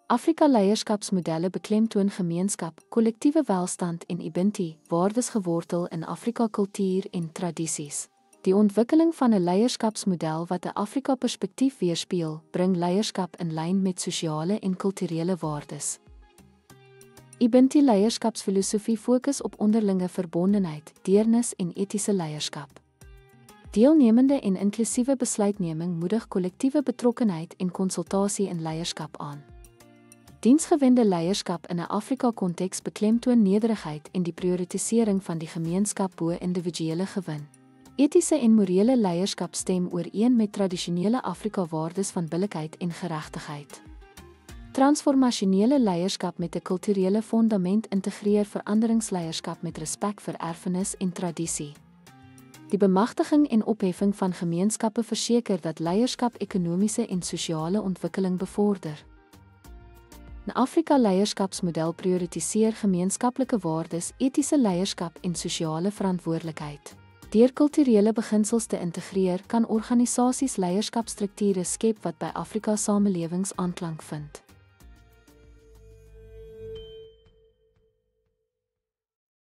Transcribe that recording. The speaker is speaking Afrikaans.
Afrika leierskapsmodelle beklemtoon gemeenskap, kollektiewe welstand en Ubuntu, waardes gewortel in Afrika kultuur en tradisies. Die ontwikkeling van 'n leierskapsmodel wat 'n Afrika-perspektief weerspieël, bring leierskap in lyn met sosiale en kulturele waardes. Ubuntu leierskapsfilosofie fokus op onderlinge verbondenheid, deernis en etiese leierskap. Deelnemende en inklusiewe besluitneming moedig kollektiewe betrokkenheid en konsultasie in leierskap aan. Diensgewende leierskap in 'n Afrika-konteks beklemtoon nederigheid en die prioritisering van die gemeenskap bo individuele gewin. Etiese en morele leierskap stem ooreen met tradisionele Afrika-waardes van billikheid en geregtigheid. Transformasionele leierskap met 'n kulturele fondament integreer veranderingsleierskap met respek vir erfenis en tradisie. Die bemagtiging en opheffing van gemeenskappe verseker dat leierskap ekonomiese en sosiale ontwikkeling bevorder. 'n Afrika leierskapsmodel prioritiseer gemeenskaplike waardes, etiese leierskap en sosiale verantwoordelikheid. Deur kulturele beginsels te integreer, kan organisasies leierskapstrukture skep wat by Afrika samelewings aanklank vind.